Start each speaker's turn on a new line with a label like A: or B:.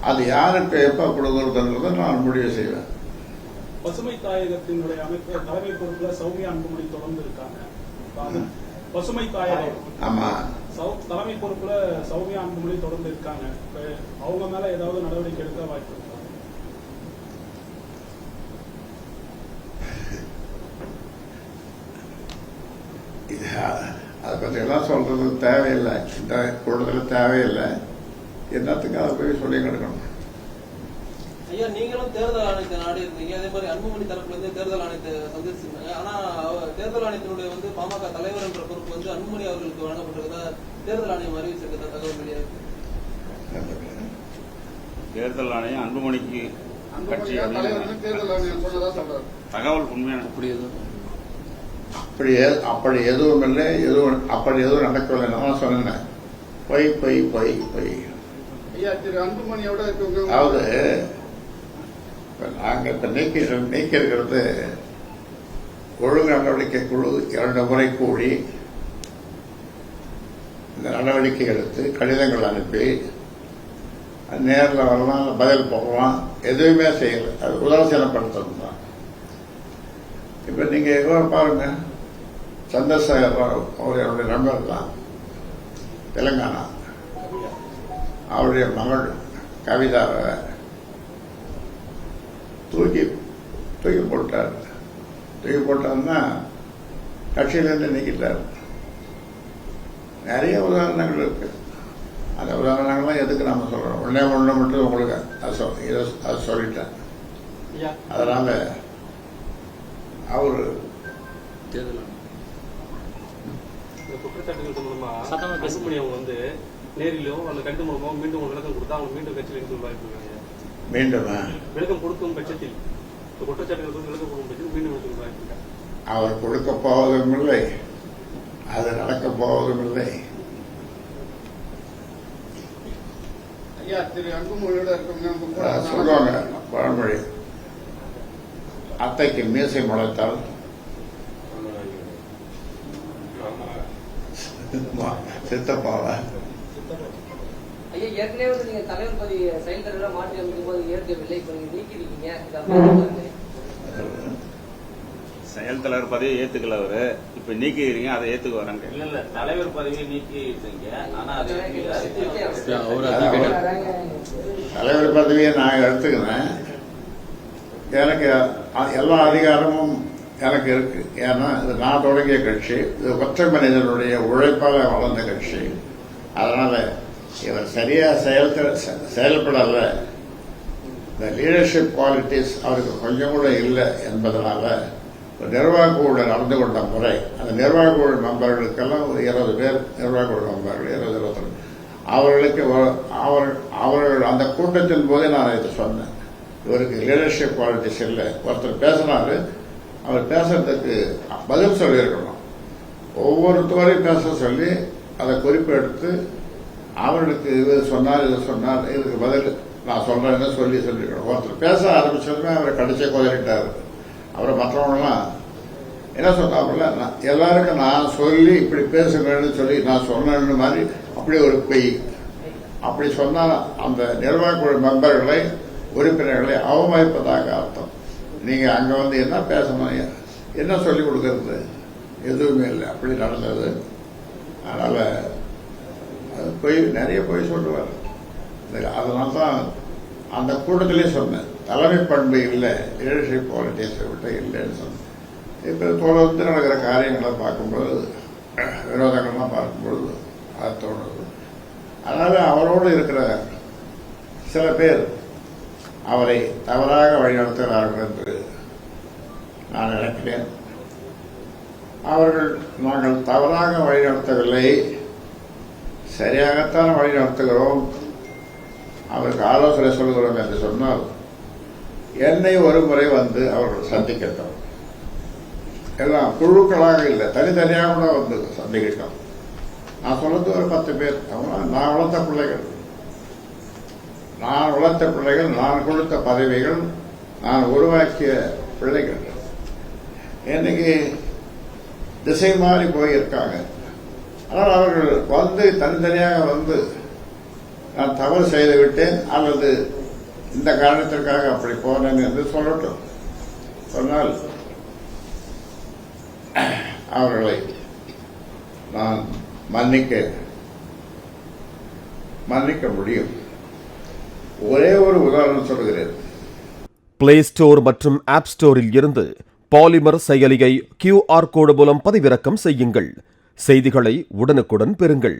A: அது யாருக்கு எப்ப கொடுக்கறதுன்றதை நான் முடிவு செய்வேன்.
B: பசுமை தாயகத்தினுடைய அமைப்பு தலைமை பொறுப்புல சௌமியா அன்புமணி தொடர்ந்து இருக்காங்க. பசுமை தாயகம்
A: ஆமா
B: தலைமை பொறுப்புல சௌமியா அன்புமணி தொடர்ந்து இருக்காங்க. அவங்க மேல ஏதாவது நடவடிக்கை எடுக்க வாய்ப்பு இருக்கா?
A: அதை பத்தி எல்லாம் சொல்றது தேவையில்லை, இந்த கூடுதல் தேவையில்லை. என்னத்துக்கு அதை போய் சொல்லி கிடக்கணும்?
C: ஐயா, நீங்களும் தேர்தல் ஆணையத்தை நாடி இருந்தீங்க, அதே மாதிரி அன்புமணி தரப்புல இருந்து தேர்தல் ஆணையத்தை சந்திச்சிருந்தாங்க. ஆனா தேர்தல் ஆணையத்தினுடைய பாமக தலைவர் என்ற பொறுப்பு அன்புமணி அவர்களுக்கு வழங்கப்பட்டிருந்தா தேர்தல் ஆணையம் அறிவிச்சிருக்க தகவல் வெளியாது.
D: தேர்தல் ஆணையம் அன்புமணிக்கு கட்சி தகவல் உண்மையான
A: அப்படி எதுவும் இல்லை, அப்படி எதுவும் நடக்கவில்லை. நான் சொன்னேன் பொய் பொய் பொய் பொய். அதாவது நாங்க இப்ப நீக்கி இருக்கிறது ஒழுங்கு நடவடிக்கை குழு 2 முறை கூடி இந்த நடவடிக்கை எடுத்து கடிதங்கள் அனுப்பி நேரில் வரலாம், பதில் போகலாம், எதுவுமே செய்யல. அது உதாசீனப்படுத்தணும் தான். இப்ப நீங்க எவ்வளோ பாருங்க, சந்திரசேகர் ராவ் அவருடைய நண்பர் தான், தெலுங்கானா. அவருடைய மகள் கவிதாவை தூக்கி போட்டார். தூக்கி போட்டார்னா கட்சியிலிருந்து நீக்கிட்டார். நிறைய உதாரணங்கள் இருக்கு. அந்த உதாரணங்கள்லாம் எதுக்கு நாம சொல்றோம்? ஒண்ணு மட்டும் உங்களுக்கு அது சொல்லிட்டேன். அதனால அவரு
B: குற்றச்சாட்டுகள் மூலமா அன்புமணி அவங்க நேரிலோ அந்த கருத்து மூலமா மீண்டும் விளக்கம் கொடுத்தா அவங்க மீண்டும் கட்சியில் இருந்து வாய்ப்பு இருக்காங்க.
A: மீண்டும்
B: விளக்கம் கொடுக்கும் பட்சத்தில் குற்றச்சாட்டுகள் விளக்கம் கொடுக்கும் பட்சத்தில் மீண்டும் விளக்கம் வாய்ப்பு இருக்காங்க.
A: அவர் கொடுக்க போவதும் இல்லை, அது நடக்க போவதும் இல்லை. சொல்லுவாங்க பழமொழி, அத்தைக்கு மீசை முளைத்தால் சித்தப்பாவ.
E: ஐயா, ஏற்கனவே நீங்க தலைவர் பதவி செயல் தலைவராக மாற்றி அமைக்கும் போது ஏற்கவில்லை, இப்ப நீங்க நீக்கிருக்கீங்க.
D: செயல் தலைவர் பதவியை ஏத்துக்கல அவரு, இப்ப நீக்கிறீங்க, அதை ஏத்துக்க வராங்க.
C: இல்ல தலைவர் பதவியை நீக்கிட்டீங்க, ஆனா
A: தலைவர் பதவியை நான் எடுத்துக்கிறேன். எனக்கு எல்லா அதிகாரமும் எனக்கு இருக்கு. ஏன்னா இது நான் தொடங்கிய கட்சி, இது ஒற்றை மனிதனுடைய உழைப்பால வளர்ந்த கட்சி. அதனால இவர் சரியா செயல்படல. இந்த லீடர்ஷிப் குவாலிட்டிஸ் அவருக்கு கொஞ்சம் கூட இல்லை என்பதனால நிர்வாக குழு நடந்து கொண்ட முறை, அந்த நிர்வாக குழு மெம்பர்களுக்கெல்லாம் ஒரு 20 பேர் நிர்வாக குழு மெம்பர்கள், 20-22 அவர்களுக்கு அவர்கள் அந்த கூட்டத்தின் போதே நான் இதை சொன்னேன், இவருக்கு லீடர்ஷிப் குவாலிட்டிஸ் இல்லை. ஒருத்தர் பேசினாரு, அவர் பேசுறதுக்கு பதில் சொல்லியிருக்கணும். ஒவ்வொருத்தவரையும் பேச சொல்லி அதை குறிப்பு எடுத்து அவர்களுக்கு இது சொன்னார், இது சொன்னார், இதுக்கு பதில் நான் சொல்றேன்னு சொல்லியிருக்கணும். ஒருத்தர் பேச ஆரம்பிச்சதுமே அவரை கடிச்சே குதறிட்டாரு. அப்புறம் மற்றவங்களாம் என்ன சொன்னாப்புல, எல்லாருக்கும் நான் சொல்லி இப்படி பேசுங்கன்னு சொல்லி நான் சொன்னேன்னு மாதிரி அப்படி ஒரு பொய். அப்படி சொன்னால் அந்த நிர்வாக குழு மெம்பர்களை, உறுப்பினர்களை அவமதிப்பதாக அர்த்தம். நீங்க அங்க என்ன பேசணும், என்ன சொல்லிக் கொடுக்கறது? எதுவுமே இல்லை. அப்படி நடந்தது. அதனால போய் நிறைய போய் சொல்லுவார். அதனால்தான் அந்த கூட்டத்திலே சொன்னேன், தலைமை பண்பு இல்லை, லீடர்ஷிப் குவாலிட்டிஸ் விட்டு இல்லைன்னு சொன்னேன். இப்ப தொடர்ந்து நடக்கிற காரியங்களை பார்க்கும்போது, விரோதங்கள்லாம் பார்க்கும்பொழுது அது தோணுது. அதனால அவரோடு இருக்கிற சில பேர் அவரை தவறாக வழிநடத்துகிறார்கள் என்று நான் நினைக்கிறேன். அவர்கள் நாங்கள் தவறாக வழிநடத்தவில்லை, சரியாகத்தான் வழிநடத்துகிறோம், அவருக்கு ஆலோசனை சொல்கிறோம் என்று சொன்னால் என்னை ஒரு முறை அவர்கள் சந்திக்கட்டும். எல்லாம் குழுக்களாக இல்லை, தனித்தனியாக கூட சந்திக்கட்டும். நான் சொல்றது ஒரு 10 பேர். நான் வளர்த்த பிள்ளைகள், நான் கொடுத்த பதவிகள், நான் உருவாக்கிய பிள்ளைகள் இன்னைக்கு திசை மாறி போயிருக்காங்க. ஆனால் அவர்கள் தனித்தனியாக நான் தவறு செய்து விட்டேன் அல்லது இந்த காரணத்திற்காக அப்படி போனேன் என்று சொல்லட்டும். சொன்னால் அவர்களை நான் மன்னிக்க முடியும். ஒரே ஒரு உதாரணம் சொல்கிறேன்.
F: பிளே ஸ்டோர் மற்றும் ஆப் ஸ்டோரில் இருந்து பாலிமர் செயலியை QR கோடு மூலம் பதிவிறக்கம் செய்யுங்கள். செய்திகளை உடனுக்குடன் பெறுங்கள்.